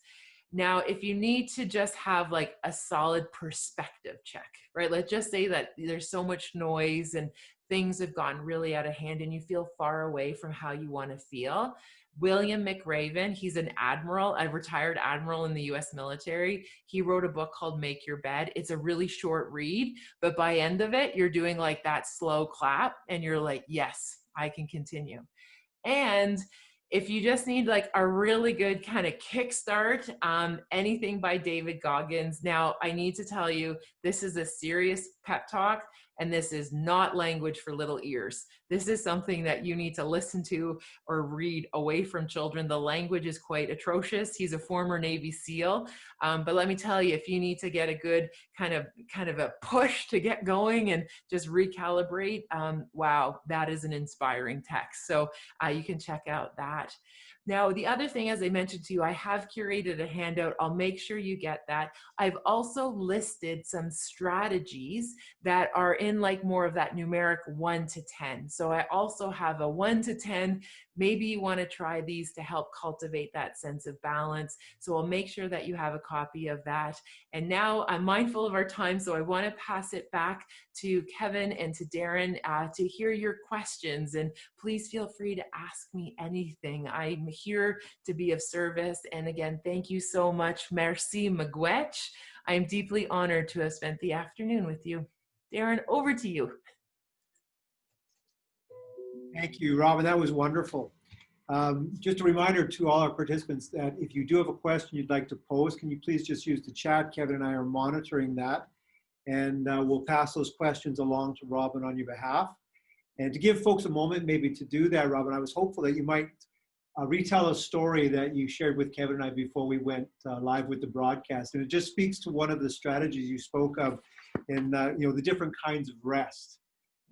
Now, if you need to just have like a solid perspective check, right? Let's just say that there's so much noise and things have gone really out of hand and you feel far away from how you want to feel. William McRaven, he's an admiral, a retired admiral in the US military. He wrote a book called Make Your Bed. It's a really short read, but by end of it, you're doing like that slow clap and you're like, yes, I can continue. And if you just need like a really good kind of kickstart, anything by David Goggins. Now, I need to tell you, this is a serious pep talk, and this is not language for little ears. This is something that you need to listen to or read away from children. The language is quite atrocious. He's a former Navy SEAL. But let me tell you, if you need to get a good kind of a push to get going and just recalibrate, wow, that is an inspiring text. So you can check out that. Now, the other thing, as I mentioned to you, I have curated a handout. I'll make sure you get that. I've also listed some strategies that are in like more of that numeric 1 to 10. So I also have a 1 to 10. Maybe you want to try these to help cultivate that sense of balance. So I'll make sure that you have a copy of that. And now I'm mindful of our time, so I want to pass it back to Kevin and to Darren to hear your questions. And please feel free to ask me anything. I'm here to be of service. And again, thank you so much. Merci, Miigwech. I am deeply honored to have spent the afternoon with you. Darren, over to you. Thank you, Robyne. That was wonderful. Just a reminder to all our participants that if you do have a question you'd like to pose, can you please just use the chat? Kevin and I are monitoring that, and we'll pass those questions along to Robyne on your behalf. And to give folks a moment maybe to do that, Robyne, I was hopeful that you might retell a story that you shared with Kevin and I before we went live with the broadcast. And it just speaks to one of the strategies you spoke of in the different kinds of rest.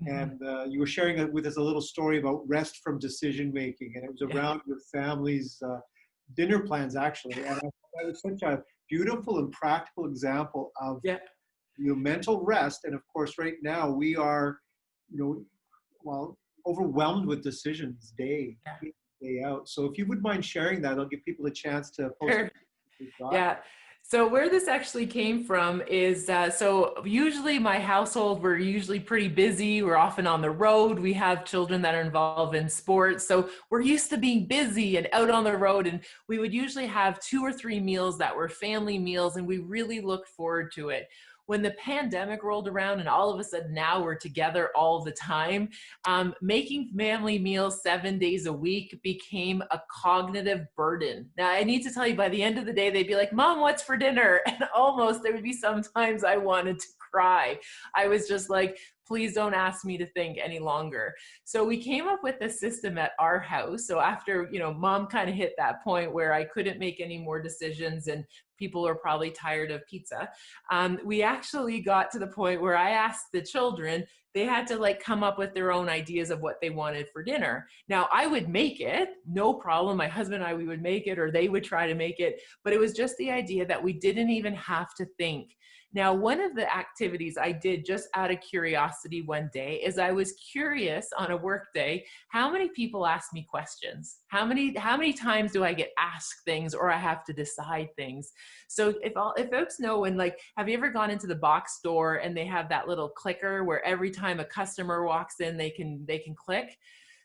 And you were sharing with us a little story about rest from decision making, and it was around your family's dinner plans, actually. And I thought that was such a beautiful and practical example of mental rest. And of course, right now we are, overwhelmed with decisions day in, day out. So if you would mind sharing that, I'll give people a chance to post. Sure. Yeah. So where this actually came from is, so usually my household, we're usually pretty busy. We're often on the road. We have children that are involved in sports. So we're used to being busy and out on the road. And we would usually have 2 or 3 meals that were family meals, and we really looked forward to it. When the pandemic rolled around and all of a sudden now we're together all the time, making family meals 7 days a week became a cognitive burden. Now, I need to tell you, by the end of the day, they'd be like, Mom, what's for dinner? And almost there would be sometimes I wanted to cry. I was just like, Please don't ask me to think any longer. So we came up with a system at our house. So after, mom kind of hit that point where I couldn't make any more decisions and people are probably tired of pizza, we actually got to the point where I asked the children, they had to like come up with their own ideas of what they wanted for dinner. Now I would make it, no problem. My husband and I, we would make it, or they would try to make it, but it was just the idea that we didn't even have to think. Now, one of the activities I did just out of curiosity one day is I was curious on a work day, how many people ask me questions? How many times do I get asked things or I have to decide things? So if folks know, when like, have you ever gone into the box store and they have that little clicker where every time a customer walks in, they can click?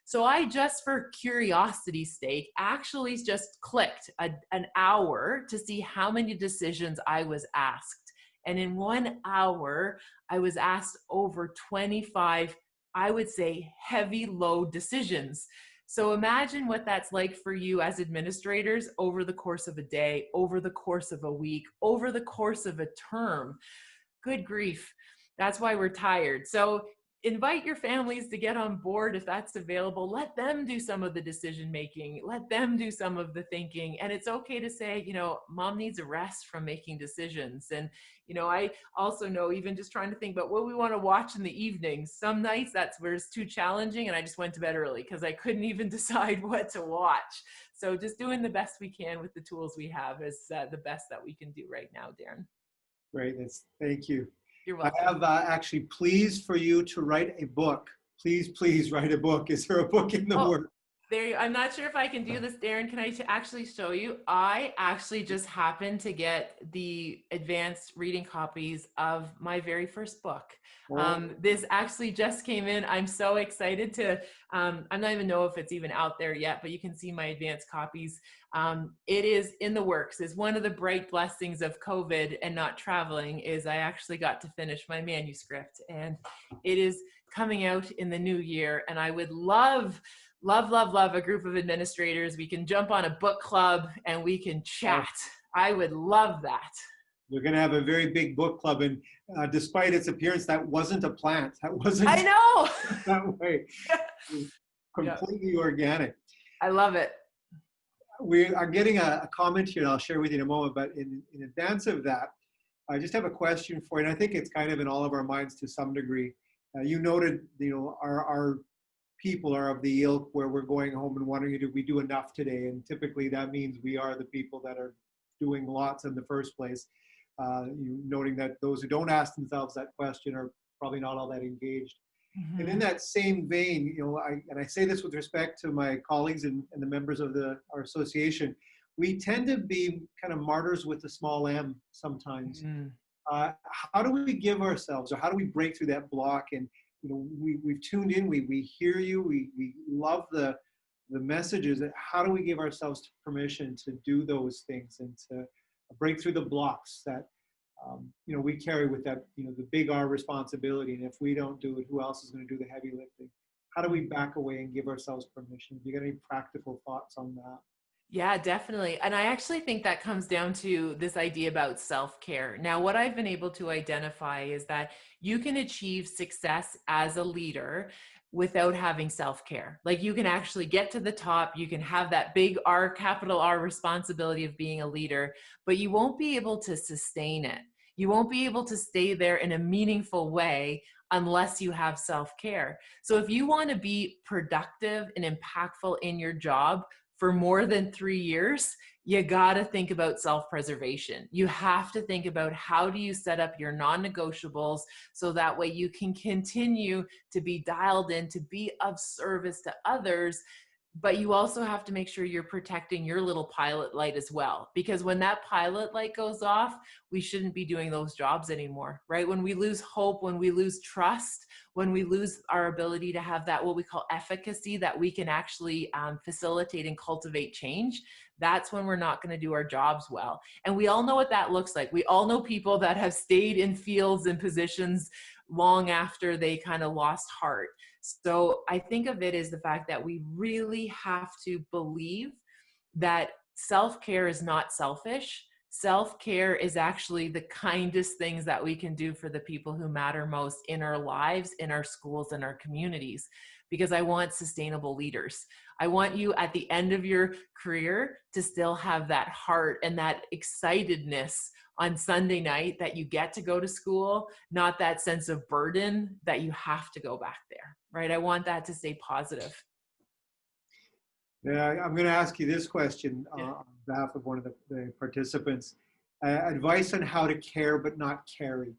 So I just, for curiosity's sake, actually just clicked an hour to see how many decisions I was asked. And in 1 hour, I was asked over 25, I would say, heavy load decisions. So imagine what that's like for you as administrators over the course of a day, over the course of a week, over the course of a term. Good grief. That's why we're tired. So invite your families to get on board if that's available. Let them do some of the decision making. Let them do some of the thinking. And it's okay to say, mom needs a rest from making decisions. And, I also know, even just trying to think about what we want to watch in the evenings, some nights that's where it's too challenging and I just went to bed early because I couldn't even decide what to watch. So just doing the best we can with the tools we have is the best that we can do right now, Darren. Great. Thank you. You're welcome. I have actually pleas for you to write a book. Please write a book. Is there a book in the works? I'm not sure if I can do this, Darren. Can I actually show you? I actually just happened to get the advanced reading copies of my very first book. This actually just came in. I'm so excited to, I'm not even know if it's even out there yet, but you can see my advanced copies. It is in the works. Is one of the bright blessings of COVID and not traveling is I actually got to finish my manuscript, and it is coming out in the new year. And I would love a group of administrators. We can jump on a book club and we can chat. I would love that. We're going to have a very big book club, and despite its appearance, that wasn't a plant. That wasn't. I know. That way. Completely organic. I love it. We are getting a comment here that I'll share with you in a moment, but in advance of that, I just have a question for you, and I think it's kind of in all of our minds to some degree. You noted, our people are of the ilk where we're going home and wondering, did we do enough today? And typically that means we are the people that are doing lots in the first place. Noting that those who don't ask themselves that question are probably not all that engaged. Mm-hmm. And in that same vein, I say this with respect to my colleagues and the members of our association, we tend to be kind of martyrs with a small m sometimes. Mm-hmm. How do we give ourselves, or how do we break through that block? And we've tuned in, we hear you, we love the messages. How do we give ourselves permission to do those things and to break through the blocks that we carry with that, the big R responsibility? And if we don't do it, who else is going to do the heavy lifting? How do we back away and give ourselves permission? Do you got any practical thoughts on that? Yeah, definitely. And I actually think that comes down to this idea about self-care. Now, what I've been able to identify is that you can achieve success as a leader without having self-care. Like, you can actually get to the top, you can have that big R, capital R responsibility of being a leader, but you won't be able to sustain it. You won't be able to stay there in a meaningful way unless you have self-care. So if you want to be productive and impactful in your job for more than 3 years, you got to think about self-preservation. You have to think about, how do you set up your non-negotiables so that way you can continue to be dialed in, to be of service to others. But you also have to make sure you're protecting your little pilot light as well. Because when that pilot light goes off, we shouldn't be doing those jobs anymore, right? When we lose hope, when we lose trust, when we lose our ability to have that, what we call efficacy, that we can actually facilitate and cultivate change, that's when we're not going to do our jobs well. And we all know what that looks like. We all know people that have stayed in fields and positions long after they kind of lost heart. So I think of it as the fact that we really have to believe that self-care is not selfish. Self-care is actually the kindest things that we can do for the people who matter most in our lives, in our schools, and our communities, because I want sustainable leaders. I want you at the end of your career to still have that heart and that excitedness on Sunday night that you get to go to school, not that sense of burden that you have to go back there, right? I want that to stay positive. Yeah, I'm going to ask you this question Yeah. on behalf of one of the participants. Advice on how to care but not carry.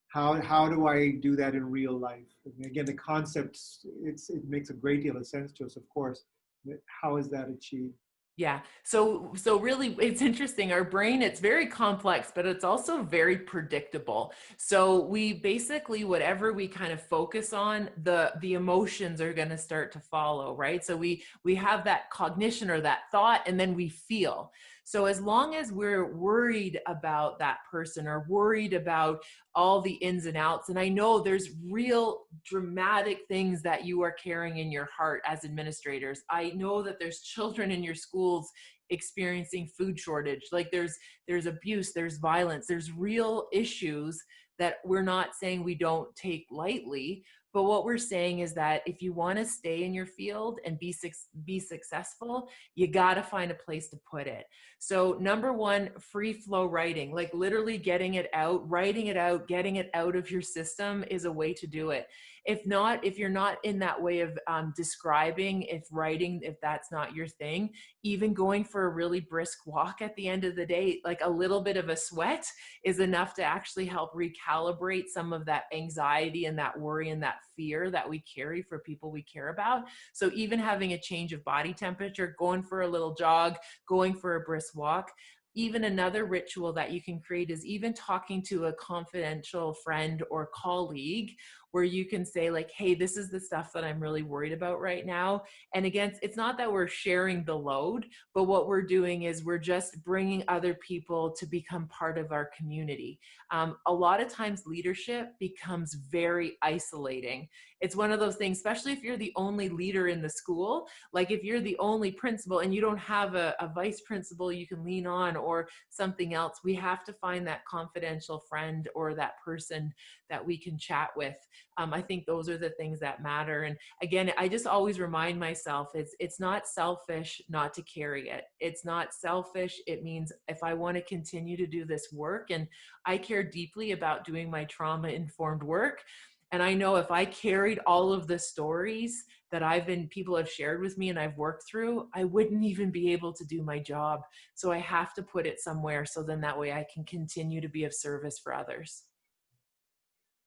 How do I do that in real life? And again, the concept, it makes a great deal of sense to us, of course. But how is that achieved? Yeah. So really it's interesting. Our brain, it's very complex, but it's also very predictable. So we basically, whatever we kind of focus on, the emotions are going to start to follow, right? So we have that cognition or that thought, and then we feel. So as long as we're worried about that person or worried about all the ins and outs, and I know there's real dramatic things that you are carrying in your heart as administrators. I know that there's children in your schools experiencing food shortage. Like there's abuse, there's violence, there's real issues that we're not saying we don't take lightly. But what we're saying is that if you want to stay in your field and be successful, you got to find a place to put it. So number one, free flow writing, like literally getting it out, writing it out, getting it out of your system is a way to do it. If not, if you're not in that way of describing, if writing, if that's not your thing, even going for a really brisk walk at the end of the day, like a little bit of a sweat is enough to actually help recalibrate some of that anxiety and that worry and that fear that we carry for people we care about. So even having a change of body temperature, going for a little jog, going for a brisk walk. Even another ritual that you can create is even talking to a confidential friend or colleague where you can say like, hey, this is the stuff that I'm really worried about right now. And again, it's not that we're sharing the load, but what we're doing is we're just bringing other people to become part of our community. A lot of times leadership becomes very isolating. It's one of those things, especially if you're the only leader in the school, like if you're the only principal and you don't have a vice principal you can lean on or something else, we have to find that confidential friend or that person that we can chat with. I think those are the things that matter. And again, I just always remind myself, it's not selfish not to carry it. It's not selfish. It means if I want to continue to do this work, and I care deeply about doing my trauma-informed work, and I know if I carried all of the stories that people have shared with me and I've worked through, I wouldn't even be able to do my job. So I have to put it somewhere so then that way I can continue to be of service for others.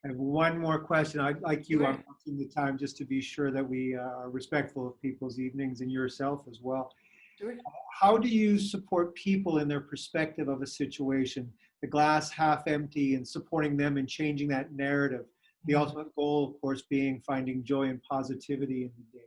I have one more question. Like you, Sure. I'm taking the time just to be sure that we are respectful of people's evenings and yourself as well. Sure. How do you support people in their perspective of a situation, the glass half empty, and supporting them in changing that narrative? The ultimate goal, of course, being finding joy and positivity in the day.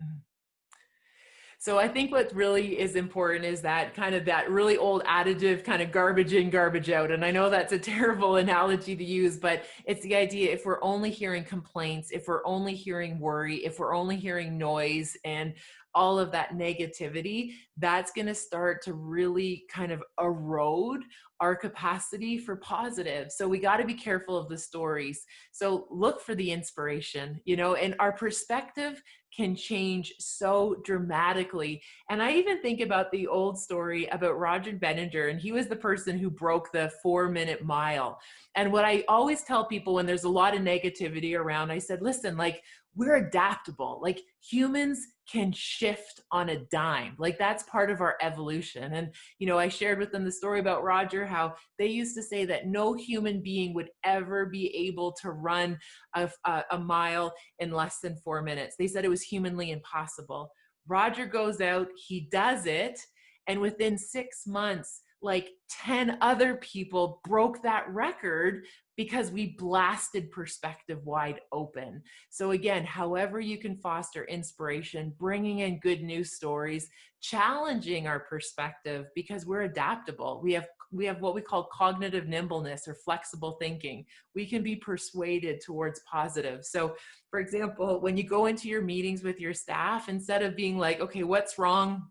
So I think what really is important is that kind of that really old additive kind of garbage in, garbage out. And I know that's a terrible analogy to use, but it's the idea if we're only hearing complaints, if we're only hearing worry, if we're only hearing noise and all of that negativity, that's going to start to really kind of erode our capacity for positive. So we got to be careful of the stories. So look for the inspiration, and our perspective can change so dramatically. And I even think about the old story about Roger Benninger, and he was the person who broke the 4-minute mile. And what I always tell people when there's a lot of negativity around, I said, listen, like, we're adaptable. Like, humans can shift on a dime. Like, that's part of our evolution. And, I shared with them the story about Roger, how they used to say that no human being would ever be able to run a mile in less than 4 minutes. They said it was humanly impossible. Roger goes out, he does it, and within 6 months, like 10 other people broke that record because we blasted perspective wide open. So again, however you can foster inspiration, bringing in good news stories, challenging our perspective, because we're adaptable. We have what we call cognitive nimbleness or flexible thinking. We can be persuaded towards positive. So for example, when you go into your meetings with your staff, instead of being like, okay, what's wrong?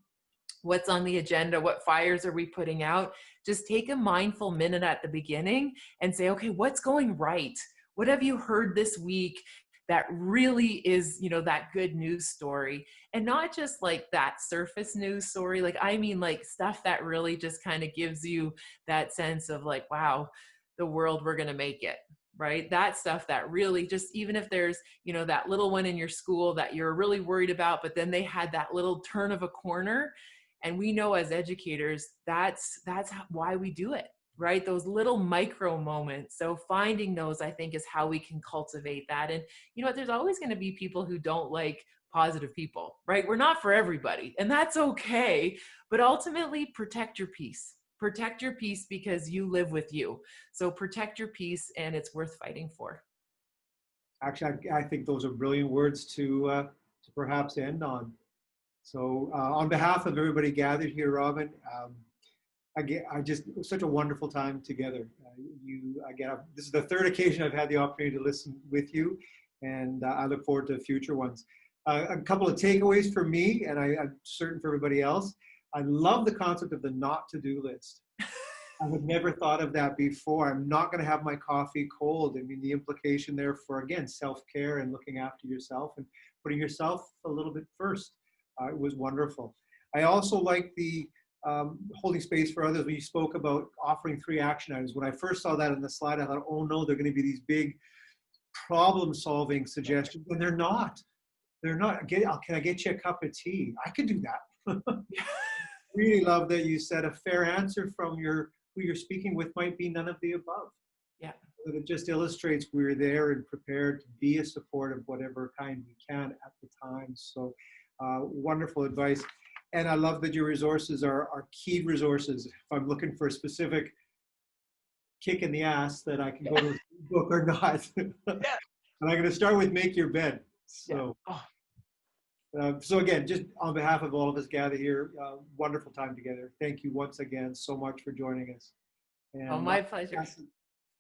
what's on the agenda, what fires are we putting out. Just take a mindful minute at the beginning and say, okay, what's going right? What have you heard this week that really is, that good news story? And not just like that surface news story. Like, I mean, like stuff that really just kind of gives you that sense of like, wow, the world, we're going to make it. Right? That stuff that really just, even if there's, that little one in your school that you're really worried about, but then they had that little turn of a corner. And we know as educators, that's why we do it, right? Those little micro moments. So finding those, I think, is how we can cultivate that. And you know what, there's always going to be people who don't like positive people, right? We're not for everybody, and that's okay. But ultimately, protect your peace. Protect your peace because you live with you. So protect your peace, and it's worth fighting for. Actually, I think those are brilliant words to perhaps end on. So on behalf of everybody gathered here, Robyne, I just, it was such a wonderful time together. This is the third occasion I've had the opportunity to listen with you, and I look forward to future ones. A couple of takeaways for me, and I'm certain for everybody else. I love the concept of the not to-do list. I had never thought of that before. I'm not going to have my coffee cold. I mean, the implication there for, again, self-care and looking after yourself and putting yourself a little bit first. It was wonderful. I also like the holding space for others. When you spoke about offering 3 action items, when I first saw that in the slide, I thought, oh no, they're going to be these big problem-solving suggestions, and they're not. They're not. Can I get you a cup of tea? I could do that. Really love that you said a fair answer from who you're speaking with might be none of the above. Yeah. But it just illustrates we're there and prepared to be a support of whatever kind we can at the time. So wonderful advice. And I love that your resources are key resources. If I'm looking for a specific kick in the ass that I can go to a book or not. And I'm going to start with Make Your Bed. So. Yeah. So again, just on behalf of all of us gathered here, wonderful time together. Thank you once again so much for joining us. And my pleasure.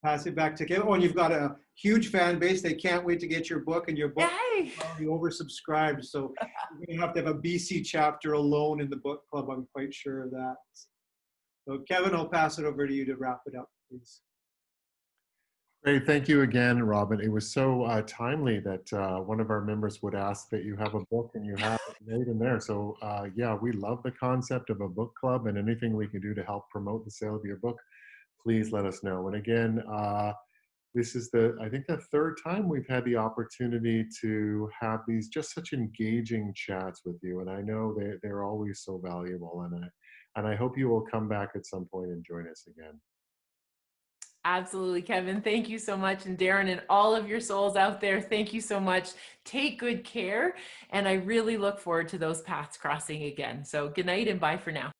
Pass it back to Kevin. Oh, and you've got a huge fan base. They can't wait to get your book, and your book is already oversubscribed. So you're going to have a BC chapter alone in the book club. I'm quite sure of that. So Kevin, I'll pass it over to you to wrap it up, please. Great. Thank you again, Robyne. It was so timely that one of our members would ask that you have a book and you have it made in there. So yeah, we love the concept of a book club, and anything we can do to help promote the sale of your book, please let us know. And again, this is I think the third time we've had the opportunity to have these just such engaging chats with you. And I know they're always so valuable. And I hope you will come back at some point and join us again. Absolutely, Kevin. Thank you so much. And Darren and all of your souls out there, thank you so much. Take good care. And I really look forward to those paths crossing again. So good night and bye for now.